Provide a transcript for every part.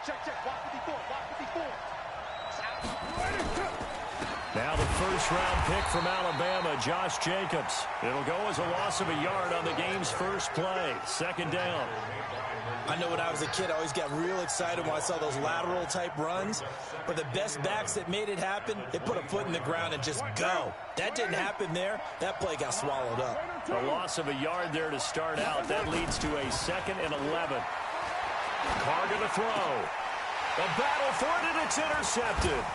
Now the first-round pick from Alabama, Josh Jacobs. It'll go as a loss of a yard on the game's first play. Second down. I know when I was a kid, I always got real excited when I saw those lateral-type runs. But the best backs that made it happen, they put a foot in the ground and just go. That didn't happen there. That play got swallowed up. A loss of a yard there to start out. That leads to a 2nd and 11. Carr going to throw. A battle for it, and it's intercepted.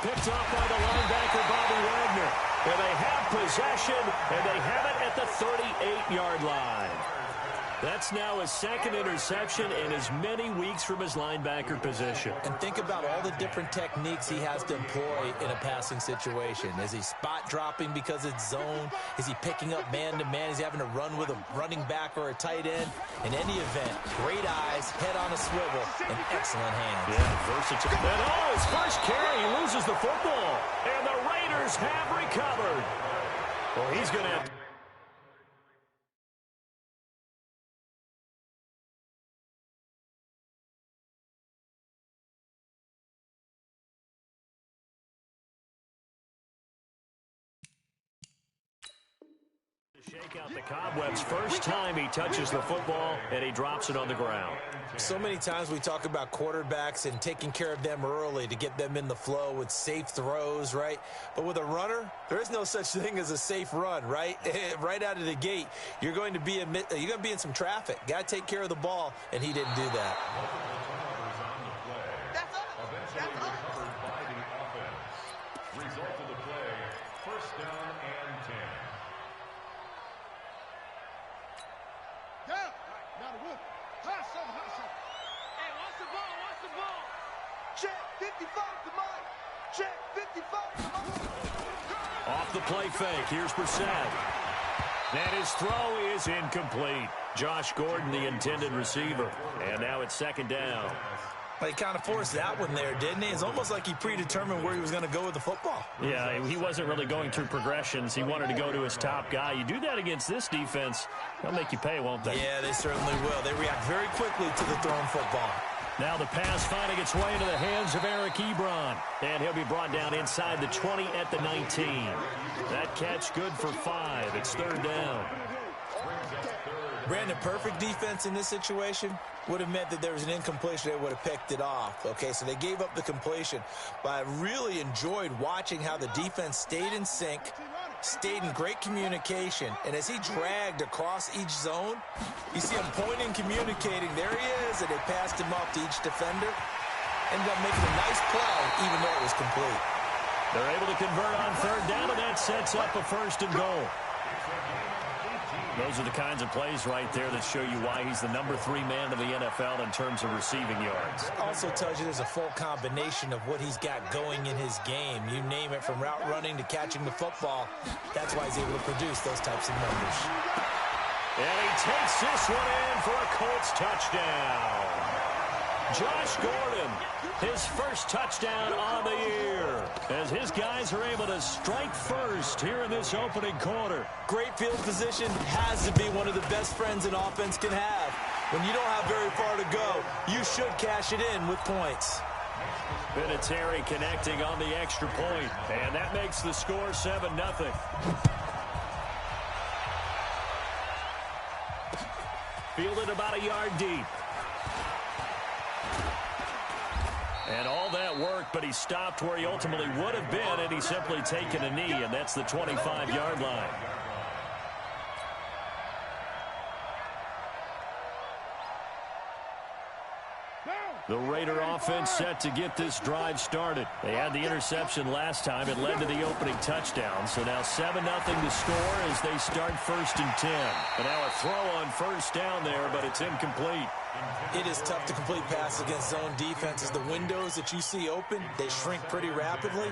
Picked off by the linebacker, Bobby Wagner. And they have possession, and they have it at the 38-yard line. That's now his 2nd interception in as many weeks from his linebacker position. And think about all the different techniques he has to employ in a passing situation. Is he spot dropping because it's zone? Is he picking up man-to-man? Is he having to run with a running back or a tight end? In any event, great eyes, head on a swivel, and excellent hands. Yeah, versatile. And his first carry, he loses the football. And the Raiders have recovered. Well, he's going to have... Shake out the cobwebs. First time he touches the football, and he drops it on the ground. So many times we talk about quarterbacks and taking care of them early to get them in the flow with safe throws, right? But with a runner, there is no such thing as a safe run, right? Right out of the gate, you're going to be in some traffic. Got to take care of the ball, and he didn't do that. Off the play fake, here's Brissett. And his throw is incomplete. Josh Gordon, the intended receiver. And now it's 2nd down. Well, he kind of forced that one there, didn't he? It's almost like he predetermined where he was going to go with the football. Yeah, he wasn't really going through progressions. He wanted to go to his top guy. You do that against this defense, they'll make you pay, won't they? Yeah, they certainly will. They react very quickly to the thrown football. Now the pass finding its way into the hands of Eric Ebron. And he'll be brought down inside the 20 at the 19. That catch good for 5. It's 3rd down. Brandon, perfect defense in this situation would have meant that there was an incompletion. They would have picked it off. Okay, so they gave up the completion. But I really enjoyed watching how the defense stayed in sync, stayed in great communication, and as he dragged across each zone, you see him pointing, communicating. There he is, and they passed him off to each defender. Ended up making a nice play, even though it was complete. They're able to convert on 3rd down, and that sets up a 1st and goal. Those are the kinds of plays right there that show you why he's the number 3 man in the NFL in terms of receiving yards. Also tells you there's a full combination of what he's got going in his game. You name it, from route running to catching the football. That's why he's able to produce those types of numbers. And he takes this one in for a Colts touchdown. Josh Gordon, his first touchdown on the year, as his guys are able to strike first here in this opening quarter. Great field position has to be one of the best friends an offense can have. When you don't have very far to go, you should cash it in with points. Vinatieri connecting on the extra point, and that makes the score 7-0. Fielded about a yard deep. And all that work, but he stopped where he ultimately would have been, and he's simply taken a knee, and that's the 25-yard line. The Raider offense set to get this drive started. They had the interception last time. It led to the opening touchdown. So now 7-0 to score as they start 1st and 10. But now a throw on 1st down there, but it's incomplete. It is tough to complete passes against zone defenses. The windows that you see open, they shrink pretty rapidly.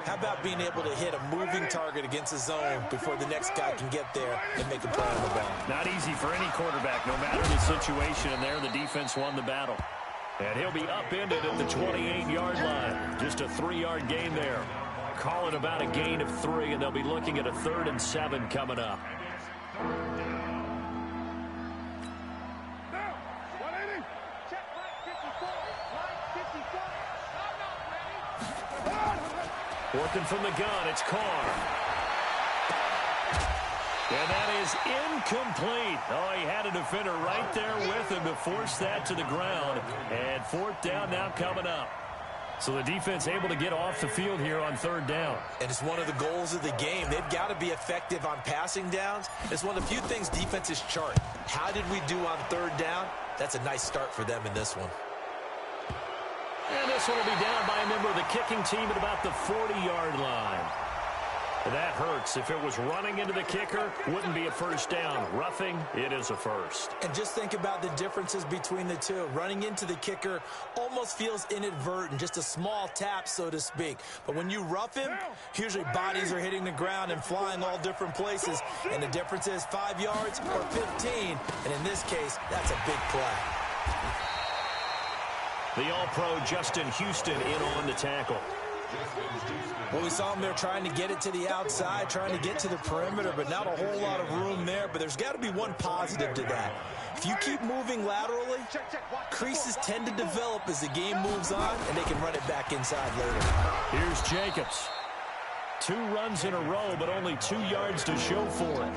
How about being able to hit a moving target against a zone before the next guy can get there and make a play on the ball? Not easy for any quarterback, no matter the situation. And there, the defense won the battle. And he'll be upended at the 28-yard line. Just a 3-yard gain there. Call it about a gain of 3, and they'll be looking at a 3rd and 7 coming up. Working from the gun, it's Carr. And that is incomplete. Oh, he had a defender right there with him to force that to the ground. And fourth down now coming up. So the defense able to get off the field here on third down. And it's one of the goals of the game. They've got to be effective on passing downs. It's one of the few things defenses chart. How did we do on third down? That's a nice start for them in this one. And this one will be down by a member of the kicking team at about the 40-yard line. That hurts. If it was running into the kicker, wouldn't be a first down. Roughing, it is a first. And just think about the differences between the two. Running into the kicker almost feels inadvertent, just a small tap, so to speak. But when you rough him, usually bodies are hitting the ground and flying all different places. And the difference is 5 yards or 15. And in this case, that's a big play. The All-Pro Justin Houston in on the tackle. Well, we saw him there trying to get it to the outside, trying to get to the perimeter, but not a whole lot of room there. But there's got to be one positive to that. If you keep moving laterally, creases tend to develop as the game moves on, and they can run it back inside later. Here's Jacobs. 2 runs in a row, but only 2 yards to show for it.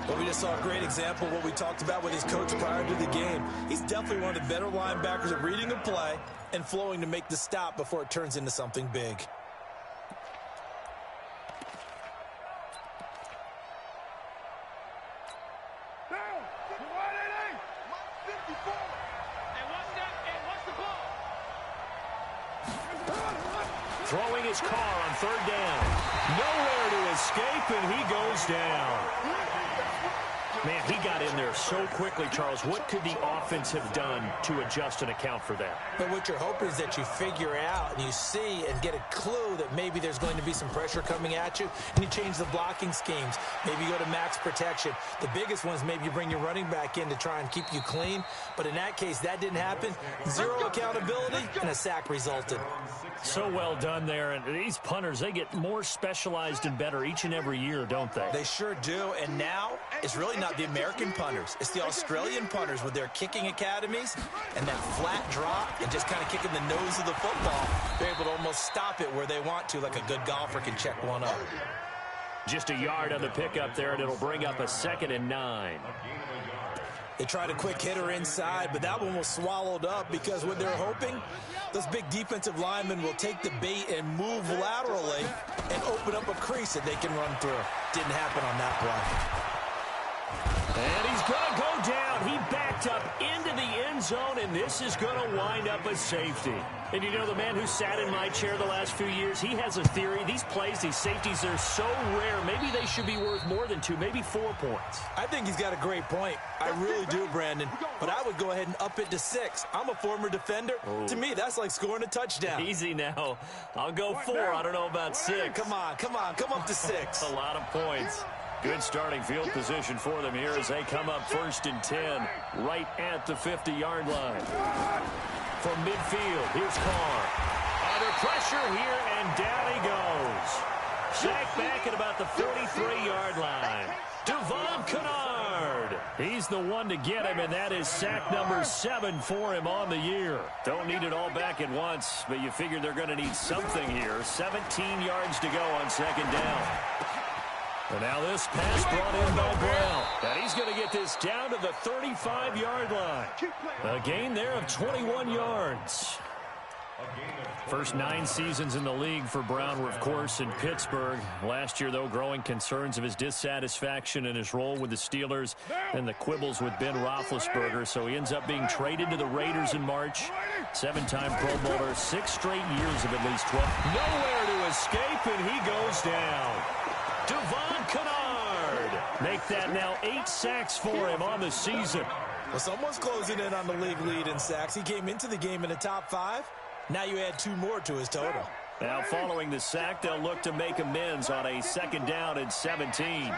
Well, we just saw a great example of what we talked about with his coach prior to the game. He's definitely one of the better linebackers at reading a play and flowing to make the stop before it turns into something big. Throwing his car on third down. Nowhere to escape, and he goes down. Man, he got in there so quickly, Charles. What could the offense have done to adjust and account for that? But what you're hoping is that you figure out and you see and get a clue that maybe there's going to be some pressure coming at you, and you change the blocking schemes. Maybe you go to max protection. The biggest one is maybe you bring your running back in to try and keep you clean. But in that case, that didn't happen. Zero accountability, and a sack resulted. So well done there. And these punters, they get more specialized and better each and every year, don't they? They sure do. And now it's really not the American punters. It's the Australian punters with their kicking academies and that flat drop and just kind of kicking the nose of the football. They're able to almost stop it where they want to, like a good golfer can check one up. Just a yard on the pickup there, and it'll bring up a 2nd and 9. They tried a quick hitter inside, but that one was swallowed up because what they're hoping, those big defensive linemen will take the bait and move laterally and open up a crease that they can run through. Didn't happen on that play. And he's going to go down. He backed up into the end zone, and this is going to wind up a safety. And you know, the man who sat in my chair the last few years, he has a theory. These plays, these safeties, they're so rare. Maybe they should be worth more than 2, maybe 4 points. I think he's got a great point. I really do, Brandon. But I would go ahead and up it to 6. I'm a former defender. Oh. To me, that's like scoring a touchdown. Easy now. I'll go 4. I don't know about 6. Come on. Come up to 6. A lot of points. Good starting field position for them here as they come up 1st and 10, right at the 50-yard line. From midfield, here's Carr. Under pressure here, and down he goes. Sacked back at about the 43-yard line. Devon Kennard. He's the one to get him, and that is sack number 7 for him on the year. Don't need it all back at once, but you figure they're going to need something here. 17 yards to go on 2nd down. And now this pass brought in by Brown. And he's going to get this down to the 35-yard line. A gain there of 21 yards. First 9 seasons in the league for Brown were, of course, in Pittsburgh. Last year, though, growing concerns of his dissatisfaction in his role with the Steelers and the quibbles with Ben Roethlisberger. So he ends up being traded to the Raiders in March. 7-time Pro Bowler, 6 straight years of at least 12. Nowhere to escape, and he goes down. Devon Kennard. Make that now 8 sacks for him on the season. Well, someone's closing in on the league lead in sacks. He came into the game in the top 5. Now you add 2 more to his total. Now following the sack, they'll look to make amends on a 2nd down and 17.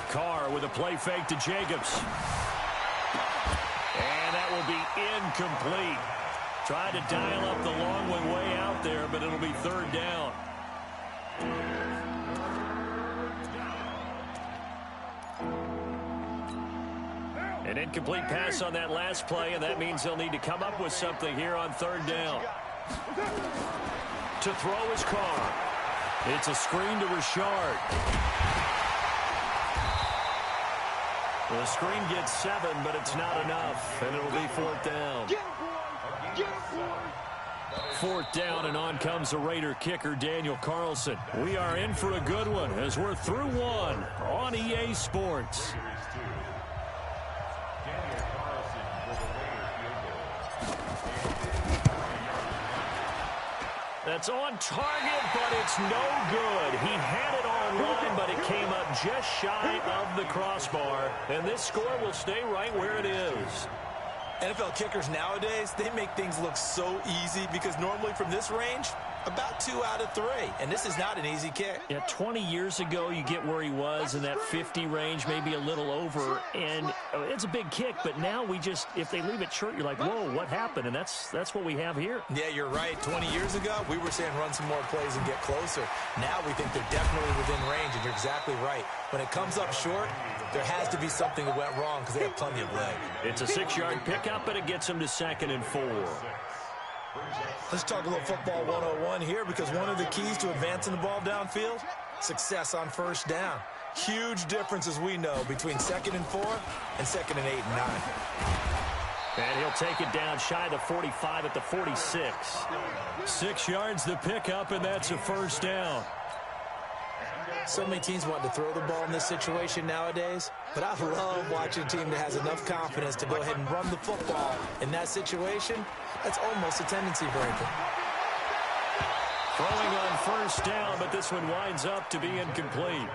Carr with a play fake to Jacobs. And that will be incomplete. Tried to dial up the long one way out there, but it'll be 3rd down. An incomplete pass on that last play, and that means they'll need to come up with something here on 3rd down. To throw his Carr. It's a screen to Richard. The screen gets 7, but it's not enough, and it'll be 4th down. 4th down, and on comes the Raider kicker, Daniel Carlson. We are in for a good one as we're through one on EA Sports. That's on target, but it's no good. He had it on line, but it came up just shy of the crossbar. And this score will stay right where it is. NFL kickers nowadays, they make things look so easy because normally from this range, about 2 out of 3. And this is not an easy kick. Yeah, 20 years ago, you get where he was in that 50 range, maybe a little over. And it's a big kick, but now we just, if they leave it short, you're like, whoa, what happened? And that's what we have here. Yeah, you're right. 20 years ago, we were saying run some more plays and get closer. Now we think they're definitely within range, and you're exactly right. When it comes up short, there has to be something that went wrong because they have plenty of leg. It's a 6-yard pickup, and it gets them to 2nd and 4. Let's talk a little football 101 here because one of the keys to advancing the ball downfield, success on 1st down. Huge difference, as we know, between 2nd and 4 and 2nd and 8 and 9. And he'll take it down shy of the 45 at the 46. 6 yards the pickup, and that's a 1st down. So many teams want to throw the ball in this situation nowadays, but I love watching a team that has enough confidence to go ahead and run the football in that situation. That's almost a tendency breaker. Throwing on 1st down, but this one winds up to be incomplete.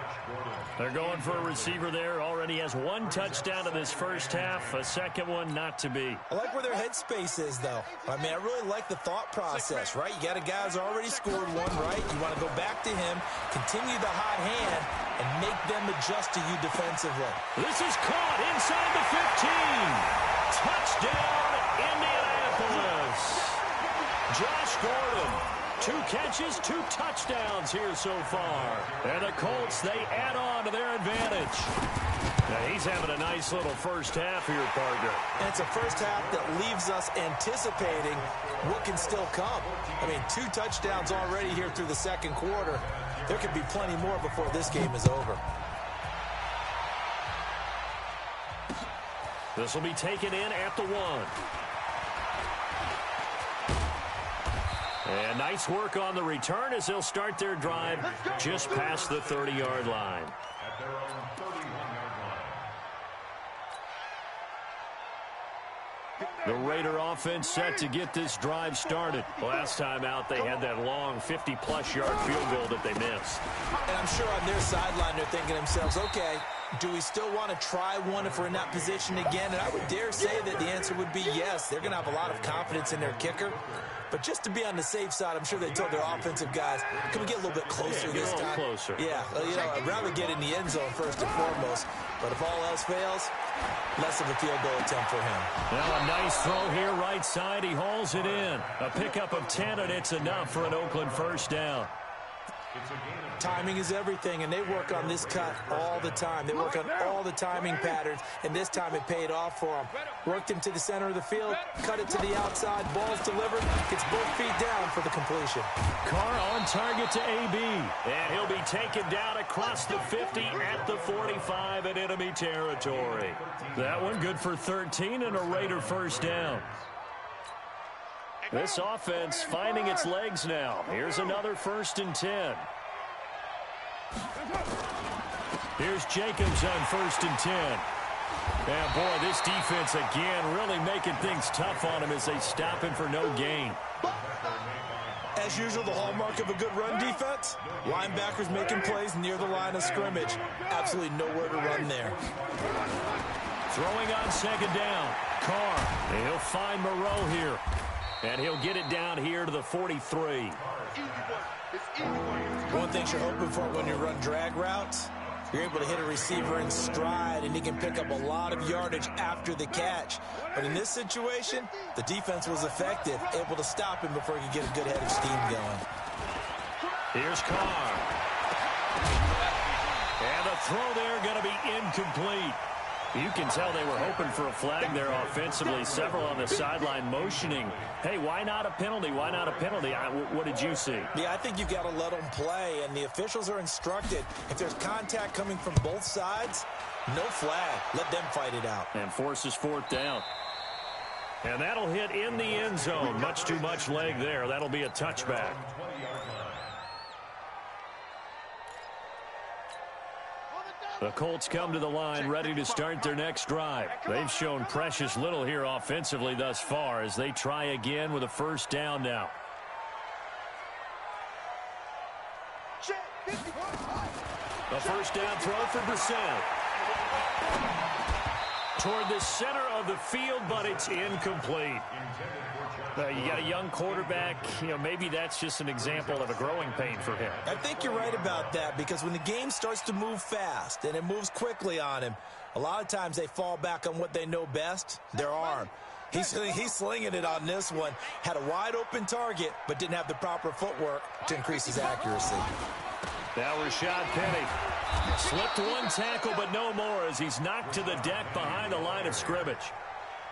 They're going for a receiver there. Already has 1 touchdown in this 1st half. A 2nd one not to be. I like where their headspace is, though. I mean, I really like the thought process, right? You got a guy who's already scored 1, right? You want to go back to him, continue the hot hand, and make them adjust to you defensively. This is caught inside the 15. Touchdown, Indianapolis. Josh Gordon. 2 catches, 2 touchdowns here so far. And the Colts, they add on to their advantage. Now, he's having a nice little 1st half here, partner. And it's a 1st half that leaves us anticipating what can still come. I mean, 2 touchdowns already here through the 2nd quarter. There could be plenty more before this game is over. This will be taken in at the 1. And nice work on the return as they'll start their drive just past the 30-yard line. The Raider offense set to get this drive started. Last time out, they had that long 50-plus yard field goal that they missed. And I'm sure on their sideline, they're thinking to themselves, okay, do we still want to try one if we're in that position again? And I would dare say that the answer would be yes. They're going to have a lot of confidence in their kicker. But just to be on the safe side, I'm sure they told their offensive guys, can we get a little bit closer this time? Closer. Yeah, you know, I'd rather get in the end zone first and foremost. But if all else fails, less of a field goal attempt for him. Now a nice throw here, right side. He hauls it in. A pickup of 10, and it's enough for an Oakland 1st down. Timing is everything, and they work on this cut all the time. They work on all the timing patterns, and this time it paid off for them. Worked him to the center of the field, cut it to the outside, ball's delivered, gets both feet down for the completion. Carr on target to AB, and he'll be taken down across the 50 at the 45 in enemy territory. That one good for 13 and a Raider 1st down. This offense finding its legs now. Here's another 1st and 10. Here's Jacobs on 1st and 10. And boy, this defense again really making things tough on him as they stop him for no gain. As usual, the hallmark of a good run defense, linebackers making plays near the line of scrimmage. Absolutely nowhere to run there. Throwing on 2nd down. Carr, and he'll find Moreau here. And he'll get it down here to the 43. One thing you're hoping for when you run drag routes, you're able to hit a receiver in stride, and he can pick up a lot of yardage after the catch. But in this situation, the defense was effective, able to stop him before he could get a good head of steam going. Here's Carr. And the throw there going to be incomplete. You can tell they were hoping for a flag there offensively. Several on the sideline motioning, hey, why not a penalty? Why not a penalty? What did you see? Yeah, I think you got to let them play, and the officials are instructed, if there's contact coming from both sides, no flag. Let them fight it out. And forces fourth down. And that'll hit in the end zone. Much too much leg there. That'll be a touchback. The Colts come to the line ready to start their next drive. They've shown precious little here offensively thus far as they try again with a first down now. A first down throw for Brissett. Toward the center of the field, but it's incomplete. You got a young quarterback. Maybe that's just an example of a growing pain for him. I think you're right about that, because when the game starts to move fast and it moves quickly on him, a lot of times they fall back on what they know best, their arm. He's slinging it on this one. Had a wide open target, but didn't have the proper footwork to increase his accuracy. Now Rashad Penny slipped one tackle, but no more as he's knocked to the deck behind the line of scrimmage.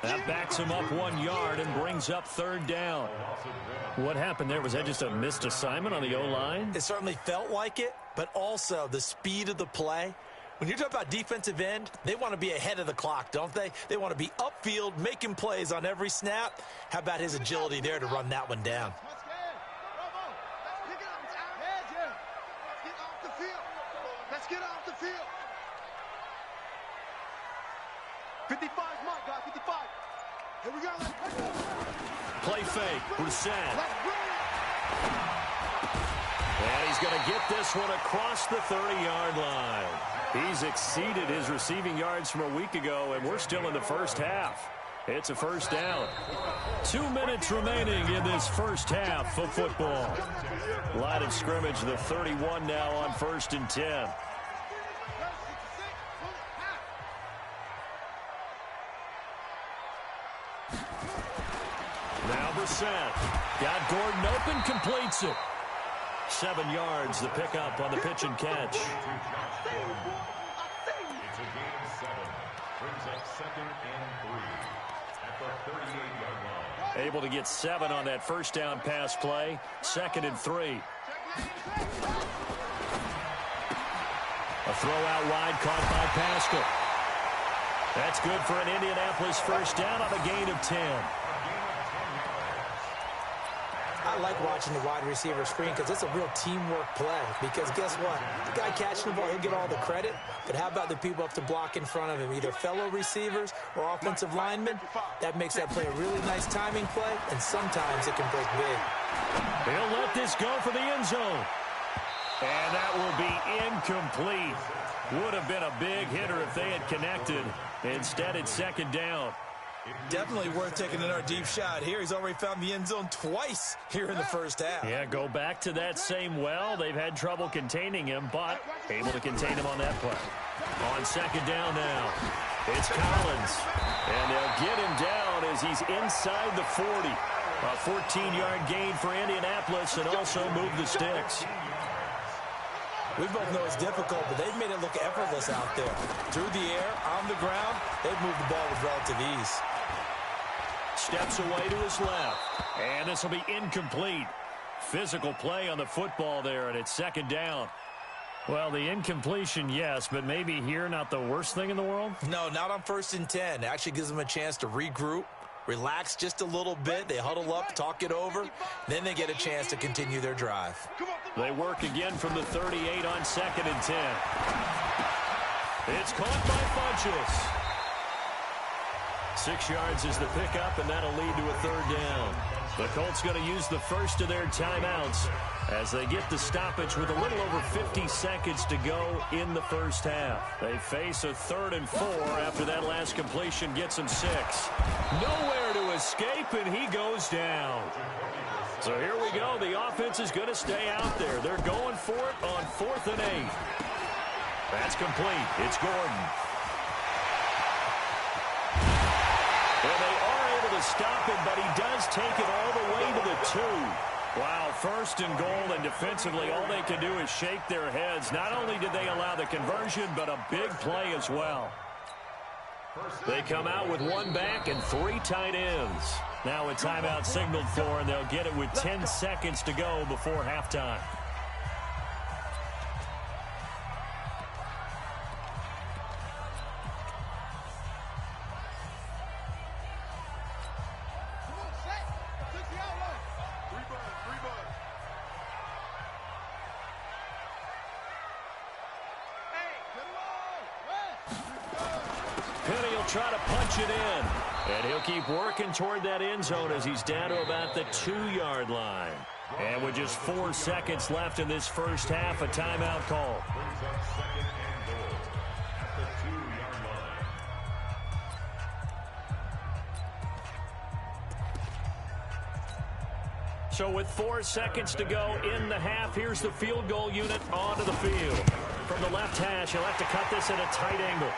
That backs him up 1 yard and brings up third down. What happened there? Was that just a missed assignment on the O-line? It certainly felt like it, but also the speed of the play. When you're talking about defensive end, they want to be ahead of the clock, don't they? They want to be upfield, making plays on every snap. How about his agility there to run that one down? Let's get off the field. 55 is Mike, guys. 55. Here we go. Play fake. Brissett. And he's going to get this one across the 30-yard line. He's exceeded his receiving yards from a week ago, and we're still in the first half. It's a first down. 2 minutes remaining in this first half of football. Line of scrimmage, the 31 now on 1st and 10. Now Brissett. Got Gordon open, completes it. 7 yards, the pickup on the pitch and catch. It's a gain of 7. Brings up 2nd and 3 at the 38-yard line. Able to get 7 on that first down pass play. 2nd and 3. A throw out wide caught by Pascal. That's good for an Indianapolis first down on a gain of 10. I like watching the wide receiver screen because it's a real teamwork play. Because guess what? The guy catching the ball, he'll get all the credit. But how about the people up to block in front of him, either fellow receivers or offensive linemen? That makes that play a really nice timing play, and sometimes it can break big. He'll let this go for the end zone. And that will be incomplete. Would have been a big hitter if they had connected. Instead, it's 2nd down. Definitely worth taking another deep shot here. He's already found the end zone twice here in the first half. Yeah, go back to that same well. They've had trouble containing him, but able to contain him on that play. On 2nd down now, it's Collins. And they'll get him down as he's inside the 40. A 14-yard gain for Indianapolis and also move the sticks. We both know it's difficult, but they've made it look effortless out there. Through the air, on the ground, they've moved the ball with relative ease. Steps away to his left. And this will be incomplete. Physical play on the football there, and it's 2nd down. Well, the incompletion, yes, but maybe here not the worst thing in the world? No, not on 1st and 10. It actually gives them a chance to regroup, relax just a little bit. They huddle up, talk it over. Then they get a chance to continue their drive. They work again from the 38 on 2nd and 10. It's caught by Funchess. 6 yards is the pickup, and that'll lead to a 3rd down. The Colts going to use the first of their timeouts as they get the stoppage with a little over 50 seconds to go in the first half. They face a 3rd and 4 after that last completion gets them 6. Nowhere to escape, and he goes down. So here we go. The offense is going to stay out there. They're going for it on 4th and 8. That's complete. It's Gordon. And they are able to stop it, but he does take it all the way to the 2. Wow, 1st and goal, and defensively all they can do is shake their heads. Not only did they allow the conversion, but a big play as well. They come out with one back and 3 tight ends. Now a timeout signaled for, and they'll get it with 10 seconds to go before halftime. Try to punch it in, and he'll keep working toward that end zone as he's down to about the 2-yard line. And with just 4 seconds left in this first half, a timeout call. So with 4 seconds to go in the half, here's the field goal unit onto the field. From the left hash, he'll have to cut this at a tight angle.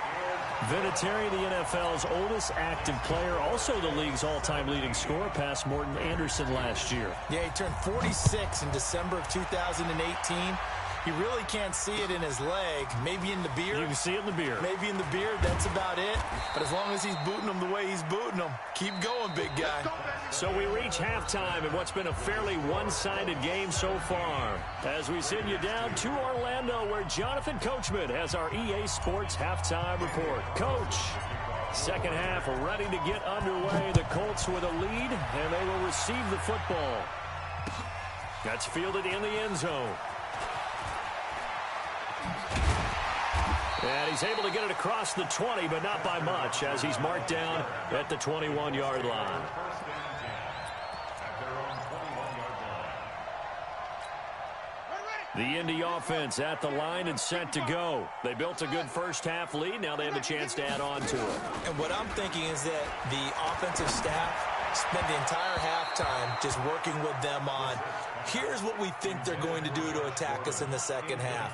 Vinatieri, the NFL's oldest active player, also the league's all-time leading scorer, past Morton Anderson last year. Yeah, he turned 46 in December of 2018. He really can't see it in his leg. Maybe in the beard. You can see it in the beard. Maybe in the beard. That's about it. But as long as he's booting them the way he's booting them, keep going, big guy. So we reach halftime in what's been a fairly one-sided game so far. As we send you down to Orlando, where Jonathan Coachman has our EA Sports halftime report. Coach, second half ready to get underway. The Colts with a lead, and they will receive the football. That's fielded in the end zone. And he's able to get it across the 20, but not by much, as he's marked down at the 21-yard line. The Indy offense at the line and set to go. They built a good first-half lead. Now they have a chance to add on to it. And what I'm thinking is that the offensive staff spend the entire halftime just working with them on, here's what we think they're going to do to attack us in the second half.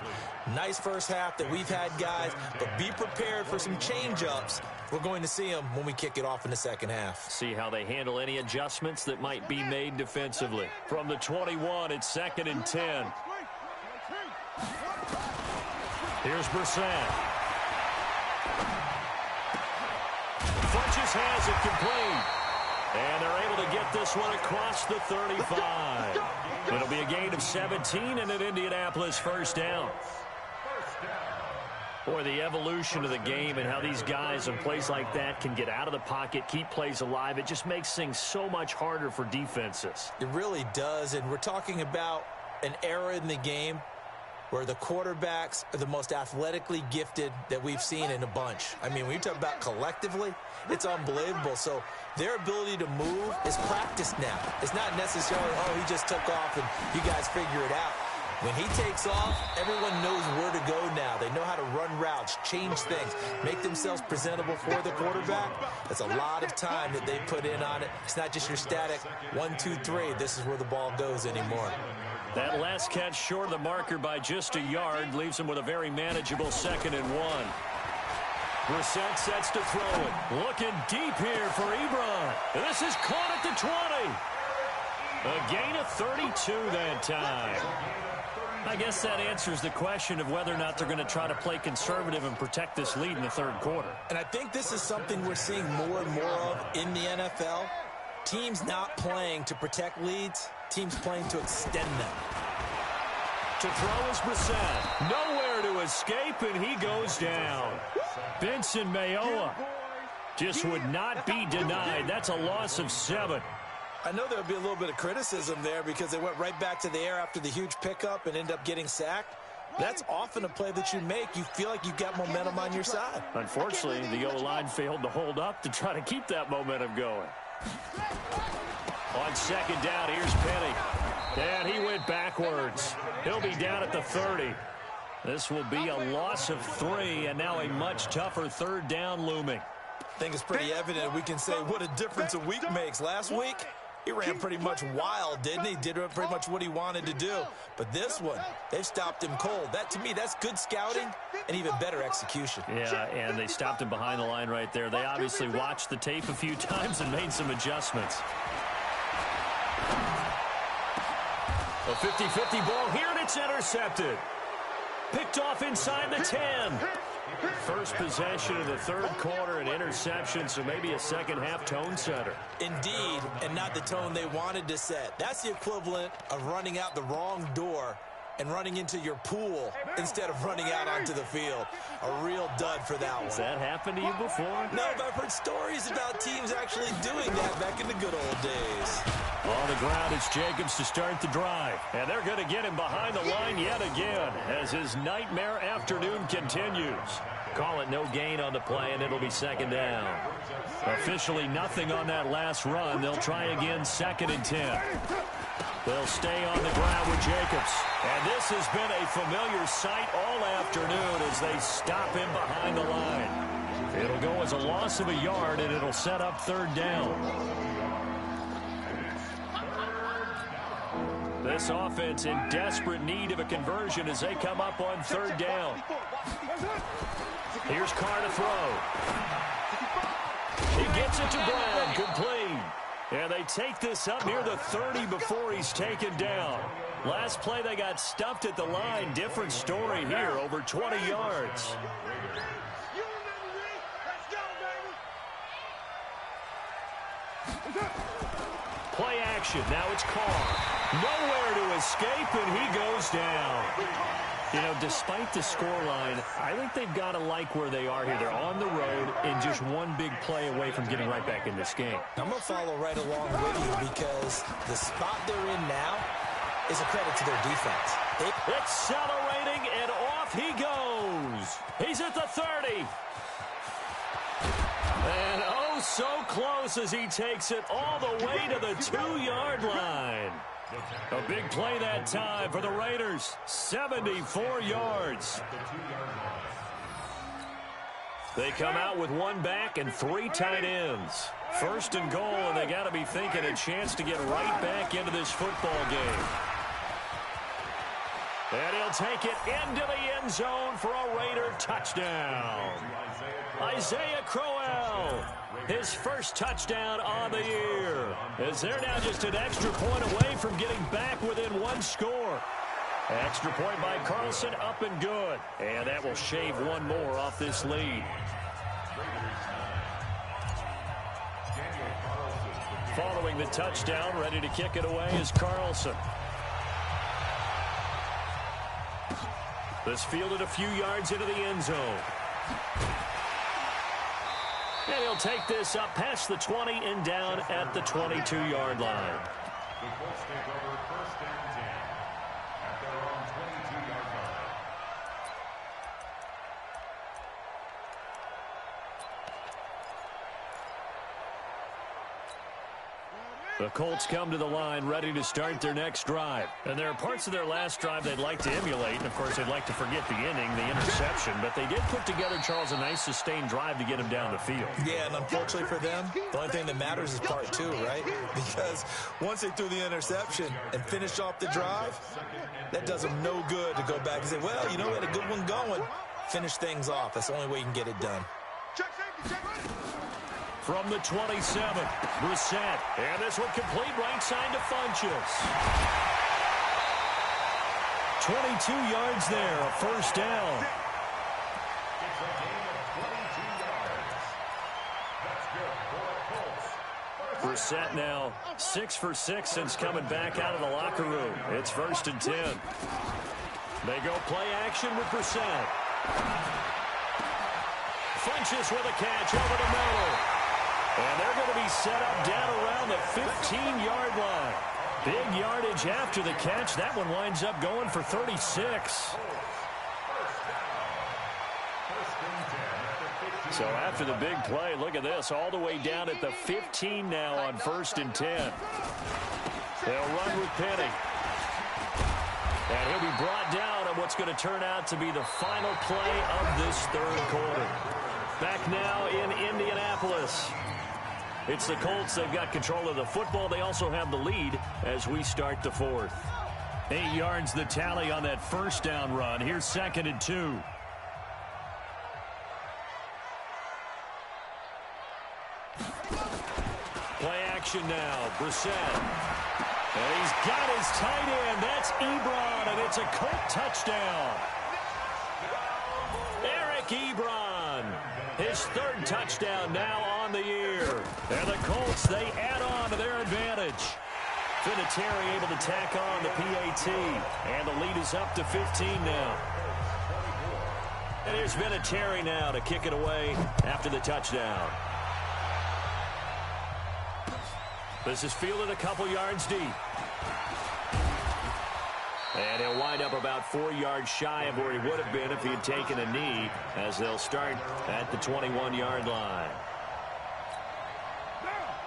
Nice first half that we've had, guys, but be prepared for some change-ups. We're going to see them when we kick it off in the second half. See how they handle any adjustments that might be made defensively. From the 21, it's 2nd and 10. Here's Brissett. Funches has it complete. And they're able to get this one across the 35. It'll be a gain of 17 and an Indianapolis first down. Boy, the evolution of the game and how these guys in plays like that can get out of the pocket, keep plays alive, it just makes things so much harder for defenses. It really does, and we're talking about an era in the game where the quarterbacks are the most athletically gifted that we've seen in a bunch. I mean, when you talk about collectively, it's unbelievable. So their ability to move is practiced now. It's not necessarily, oh, he just took off and you guys figure it out. When he takes off, everyone knows where to go now. They know how to run routes, change things, make themselves presentable for the quarterback. That's a lot of time that they put in on it. It's not just your static 1, 2, 3. This is where the ball goes anymore. That last catch short of the marker by just a yard leaves him with a very manageable 2nd and 1. Brissett sets to throw it. Looking deep here for Ebron. This is caught at the 20. A gain of 32 that time. I guess that answers the question of whether or not they're going to try to play conservative and protect this lead in the third quarter. And I think this is something we're seeing more and more of in the NFL. Teams not playing to protect leads, teams playing to extend them. To throw is Brissett. Nowhere to escape, and he goes down. Benson Mayowa just would not be denied. That's a loss of 7. I know there'll be a little bit of criticism there because they went right back to the air after the huge pickup and end up getting sacked. That's often a play that you make. You feel like you've got momentum on your side. Unfortunately, the O-line failed to hold up to try to keep that momentum going. On 2nd down, here's Penny. And he went backwards. He'll be down at the 30. This will be a loss of 3, and now a much tougher 3rd down looming. I think it's pretty evident. We can say what a difference a week makes. Last week, he ran pretty much wild, didn't he? Did pretty much what he wanted to do. But this one, they've stopped him cold. That, to me, that's good scouting and even better execution. Yeah, and they stopped him behind the line right there. They obviously watched the tape a few times and made some adjustments. A 50-50 ball here, and it's intercepted. Picked off inside the 10. First possession of the third quarter, an interception, so maybe a second-half tone setter. Indeed, and not the tone they wanted to set. That's the equivalent of running out the wrong door and running into your pool instead of running out onto the field. A real dud for that one. Has that happened to you before? No, but I've heard stories about teams actually doing that back in the good old days. On the ground, it's Jacobs to start the drive. And they're going to get him behind the line yet again as his nightmare afternoon continues. Call it no gain on the play, and it'll be second down. Officially nothing on that last run. They'll try again, 2nd and 10. They'll stay on the ground with Jacobs. And this has been a familiar sight all afternoon as they stop him behind the line. It'll go as a loss of a yard, and it'll set up 3rd down. This offense in desperate need of a conversion as they come up on 3rd down. Here's Carr to throw. He gets it to Brown, complete. And they take this up near the 30 before he's taken down. Last play, they got stuffed at the line. Different story here, over 20 yards. Play action. Now it's Carr. Nowhere to escape, and he goes down. You know, despite the scoreline, I think they've got to like where they are here. They're on the road and just one big play away from getting right back in this game. I'm going to follow right along with you because the spot they're in now is a credit to their defense. Accelerating, and off he goes. He's at the 30. And oh, so close as he takes it all the way to the 2-yard line. A big play that time for the Raiders. 74 yards. They come out with 1 back and 3 tight ends. 1st and goal, and they got to be thinking a chance to get right back into this football game. And he'll take it into the end zone for a Raider touchdown. Isaiah Crowell, his first touchdown on the year, as they're now just an extra point away from getting back within 1 score. Extra point by Carlson, up and good. And that will shave 1 more off this lead. Following the touchdown, ready to kick it away is Carlson. This fielded a few yards into the end zone. And he'll take this up past the 20 and down at the 22-yard line. The Colts take over 1st and 10 at their own 22-yard line. The Colts come to the line ready to start their next drive. And there are parts of their last drive they'd like to emulate. And, of course, they'd like to forget the inning, the interception. But they did put together, Charles, a nice sustained drive to get him down the field. Yeah, and unfortunately for them, the only thing that matters is part 2, right? Because once they threw the interception and finished off the drive, that does them no good to go back and say, well, you know, we had a good one going. Finish things off. That's the only way you can get it done. From the 27, Brissett. And this one complete, right side to Funchess. 22 yards there, a 1st down. It's a gain of 22 yards. That's good for the Colts. Brissett now 6 for 6 since coming back out of the locker room. It's 1st and 10. They go play action with Brissett. Funchess with a catch over the middle. And they're going to be set up down around the 15-yard line. Big yardage after the catch. That one winds up going for 36. So after the big play, look at this, all the way down at the 15 now on 1st and 10. They'll run with Penny. And he'll be brought down on what's going to turn out to be the final play of this 3rd quarter. Back now in Indianapolis. It's the Colts. They've got control of the football. They also have the lead as we start the 4th. 8 yards the tally on that 1st down run. Here's 2nd and 2. Play action now. Brissett. And he's got his tight end. That's Ebron, and it's a Colt touchdown. Eric Ebron. His third touchdown now on the year. And the Colts, they add on to their advantage. Vinatieri able to tack on the PAT. And the lead is up to 15 now. And here's Vinatieri now to kick it away after the touchdown. This is fielded a couple yards deep. And he'll wind up about 4 yards shy of where he would have been if he had taken a knee, as they'll start at the 21-yard line.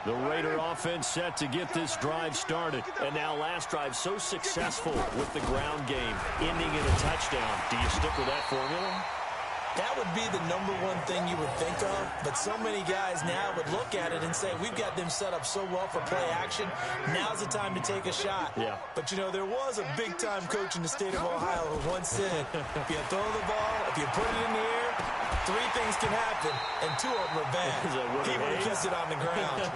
The Raider offense set to get this drive started. And now last drive so successful with the ground game, ending in a touchdown. Do you stick with that formula? That would be the number one thing you would think of, but so many guys now would look at it and say, we've got them set up so well for play action, now's the time to take a shot. Yeah. But, you know, there was a big-time coach in the state of Ohio who once said, if you throw the ball, if you put it in the air, 3 things can happen, and 2 of them are bad. He would have kept it on the ground.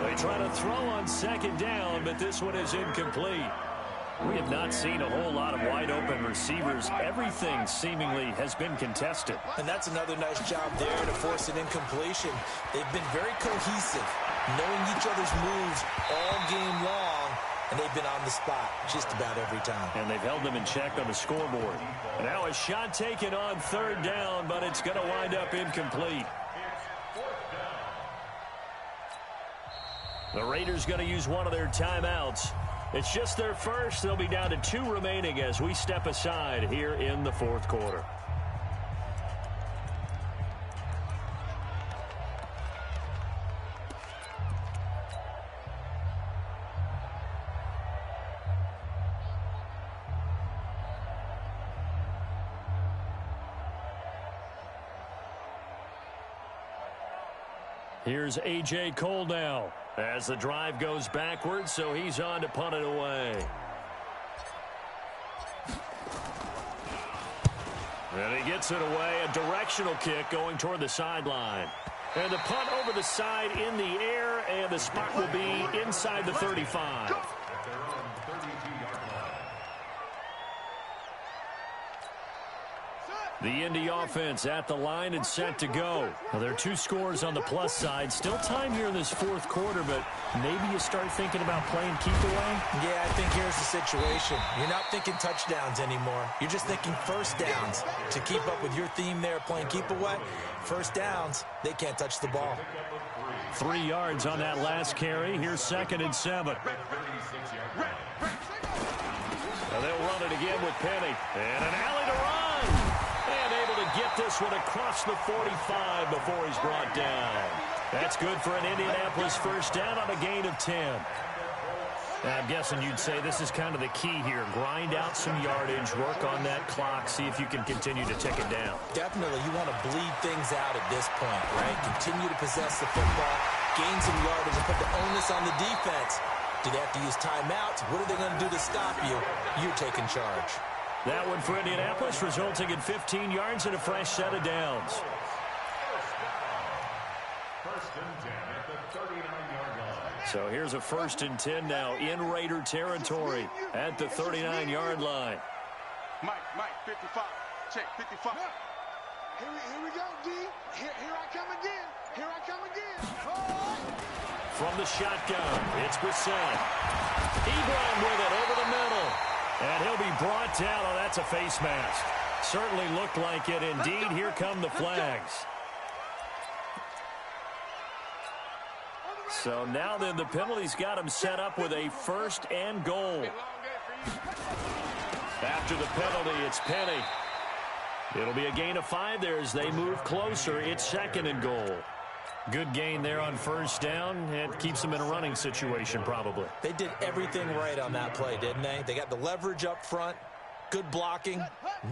They try to throw on second down, but this one is incomplete. We have not seen a whole lot of wide-open receivers. Everything seemingly has been contested. And that's another nice job there to force an incompletion. They've been very cohesive, knowing each other's moves all game long, and they've been on the spot just about every time. And they've held them in check on the scoreboard. Now a shot taken on third down, but it's going to wind up incomplete. The Raiders going to use one of their timeouts. It's just their first. They'll be down to 2 remaining as we step aside here in the fourth quarter. Here's A.J. Cole now as the drive goes backwards, so he's on to punt it away. And he gets it away, a directional kick going toward the sideline. And the punt over the side in the air, and the spot will be inside the 35. The Indy offense at the line and set to go. Well, there are 2 scores on the plus side. Still time here in this fourth quarter, but maybe you start thinking about playing keep away? Yeah, I think here's the situation. You're not thinking touchdowns anymore. You're just thinking first downs. To keep up with your theme there, playing keep away, first downs, they can't touch the ball. 3 yards on that last carry. Here's 2nd and 7. Now they'll run it again with Penny. And an alley to run. And able to get this one across the 45 before he's brought down. That's good for an Indianapolis first down on a gain of 10. I'm guessing you'd say this is kind of the key here. Grind out some yardage, work on that clock, see if you can continue to tick it down. Definitely. You want to bleed things out at this point, right? Continue to possess the football, gain some yardage, and put the onus on the defense. Do they have to use timeouts? What are they going to do to stop you? You're taking charge. That one for Indianapolis, resulting in 15 yards and a fresh set of downs. First and 10 at the 39-yard line. So here's a 1st and 10 now in Raider territory at the 39-yard line. Mike, 55. Check, 55. Here we go, D. Here I come again. Here I come again. Oh. From the shotgun, it's Brissett. Ebron with it over the middle. And he'll be brought down. Oh, that's a face mask. Certainly looked like it. Indeed, here come the flags. So now then, the penalty's got him set up with a 1st and goal. After the penalty, it's Penny. It'll be a gain of 5 there as they move closer. It's 2nd and goal. Good gain there on first down. It keeps them in a running situation, probably. They did everything right on that play, didn't they? They got the leverage up front, good blocking,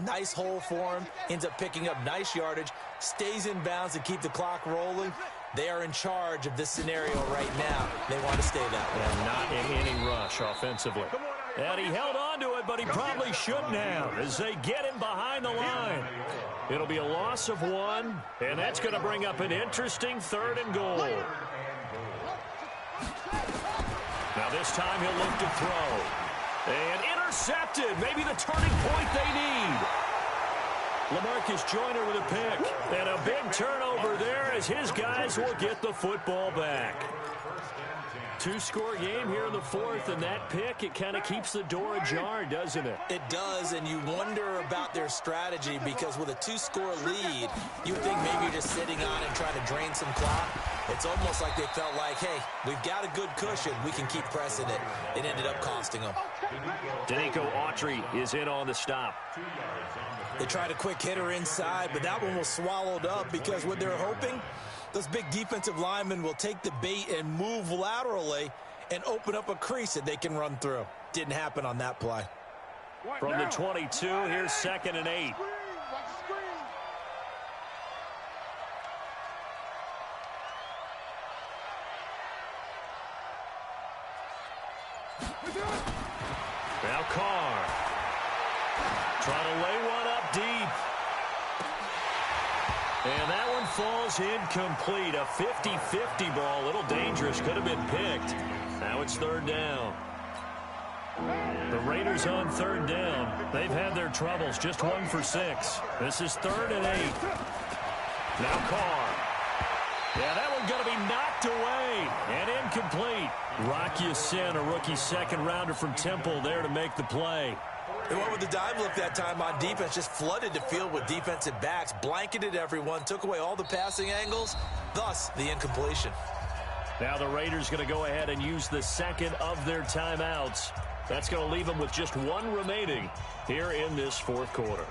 nice hole for him, ends up picking up nice yardage, stays in bounds to keep the clock rolling. They are in charge of this scenario right now. They want to stay that way. And not in any rush offensively. And he held on to it, but he probably shouldn't have as they get him behind the line. It'll be a loss of 1, and that's going to bring up an interesting 3rd and goal. Now this time he'll look to throw. And intercepted. Maybe the turning point they need. LaMarcus Joyner with a pick. And a big turnover there as his guys will get the football back. Two-score game here in the fourth, and that pick, it kind of keeps the door ajar, doesn't it? It does, and you wonder about their strategy because with a two-score lead, you think maybe you're just sitting on and trying to drain some clock. It's almost like they felt like, hey, we've got a good cushion. We can keep pressing it. It ended up costing them. Danico Autry is in on the stop. They tried a quick hitter inside, but that one was swallowed up because what they're hoping, those big defensive linemen will take the bait and move laterally and open up a crease that they can run through. Didn't happen on that play. From the 22, here's 2nd and 8. Now Carr. Trying to lay one up deep. And that one falls incomplete. A 50-50 ball. A little dangerous. Could have been picked. Now it's 3rd down. The Raiders on 3rd down. They've had their troubles. Just 1 for 6. This is 3rd and 8. Now Carr. Yeah, that one's going to be knocked away and incomplete. Rocky Sin, a rookie 2nd rounder from Temple, there to make the play. They went with the dive look that time on defense, just flooded the field with defensive backs, blanketed everyone, took away all the passing angles, thus the incompletion. Now the Raiders going to go ahead and use the 2nd of their timeouts. That's going to leave them with just 1 remaining here in this 4th quarter.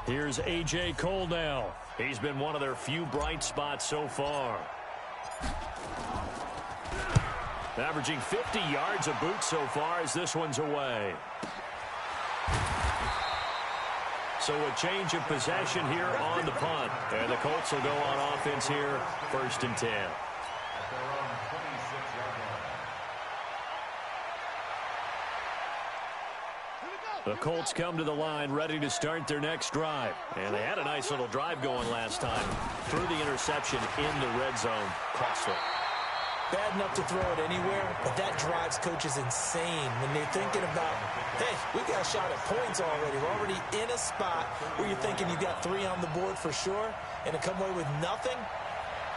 Here's A.J. Cole now. He's been one of their few bright spots so far. Averaging 50 yards a boot so far as this one's away. So a change of possession here on the punt. And the Colts will go on offense here, 1st and 10. The Colts come to the line ready to start their next drive. And they had a nice little drive going last time. Threw the interception in the red zone. Costly. Bad enough to throw it anywhere, but that drives coaches insane when they're thinking about, hey, we got a shot at points already. We're already in a spot where you're thinking you got 3 on the board for sure, and to come away with nothing,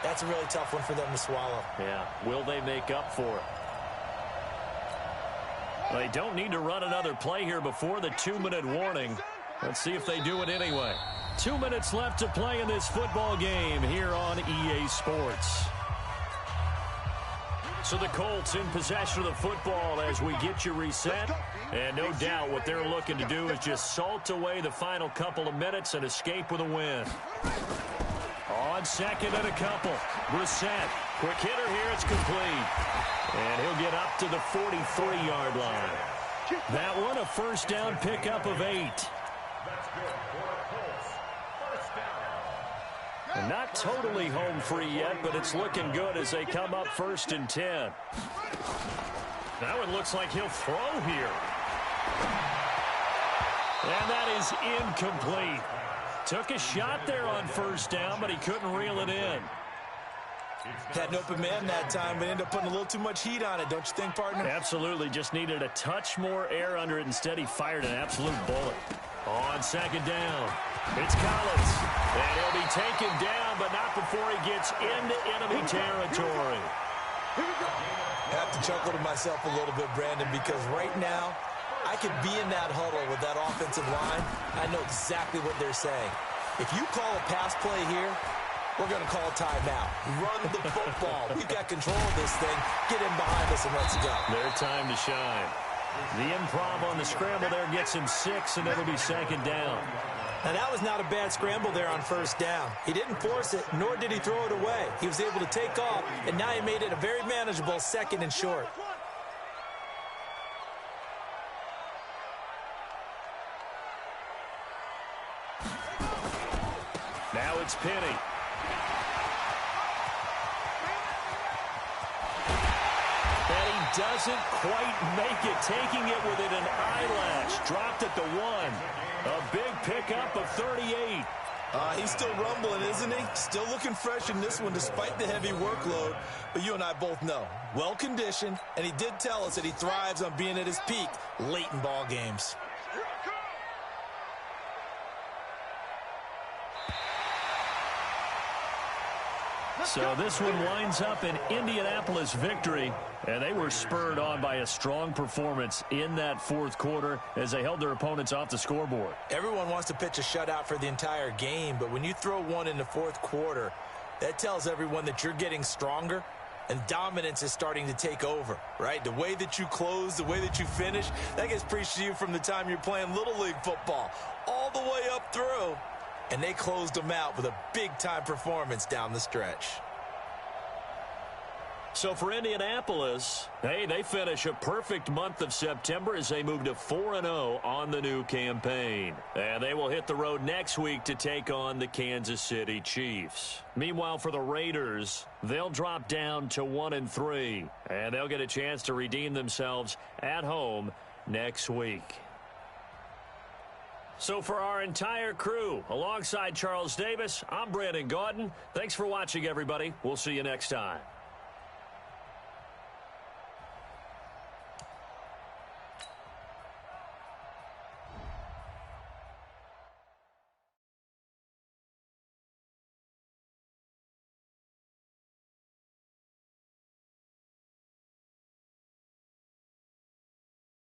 that's a really tough one for them to swallow. Yeah, will they make up for it? They don't need to run another play here before the 2-minute warning. Let's see if they do it anyway. 2 minutes left to play in this football game here on EA Sports. So the Colts in possession of the football as we get you reset. And no doubt what they're looking to do is just salt away the final couple of minutes and escape with a win. On 2nd and a couple. Brissett. Quick hitter here. It's complete. And he'll get up to the 43-yard line. That one, a 1st down pickup of 8. And not totally home free yet, but it's looking good as they come up 1st and 10. That one looks like he'll throw here. And that is incomplete. Took a shot there on 1st down, but he couldn't reel it in. Had an open man that time, but ended up putting a little too much heat on it, don't you think, partner? Absolutely. Just needed a touch more air under it. Instead, he fired an absolute bullet. On 2nd down, it's Collins. And he'll be taken down, but not before he gets into enemy territory. I have to chuckle to myself a little bit, Brandon, because right now, I could be in that huddle with that offensive line. I know exactly what they're saying. If you call a pass play here, we're going to call a timeout. Run the football. We've got control of this thing. Get in behind us and let's go. Their time to shine. The improv on the scramble there gets him 6, and it'll be 2nd down. Now, that was not a bad scramble there on 1st down. He didn't force it, nor did he throw it away. He was able to take off, and now he made it a very manageable 2nd and short. Now it's Penny. And he doesn't quite make it, taking it within an eyelash. Dropped at the 1. A big pickup of 38. He's still rumbling, isn't he? Still looking fresh in this one despite the heavy workload. But you and I both know, well-conditioned, and he did tell us that he thrives on being at his peak late in ball games. So this one winds up an Indianapolis victory, and they were spurred on by a strong performance in that fourth quarter as they held their opponents off the scoreboard. Everyone wants to pitch a shutout for the entire game, but when you throw one in the fourth quarter, that tells everyone that you're getting stronger and dominance is starting to take over, right? The way that you close, the way that you finish, that gets preached to you from the time you're playing Little League football all the way up through. And they closed them out with a big-time performance down the stretch. So for Indianapolis, hey, they finish a perfect month of September as they move to 4-0 on the new campaign. And they will hit the road next week to take on the Kansas City Chiefs. Meanwhile, for the Raiders, they'll drop down to 1-3, and they'll get a chance to redeem themselves at home next week. So for our entire crew, alongside Charles Davis, I'm Brandon Gaudin. Thanks for watching, everybody. We'll see you next time.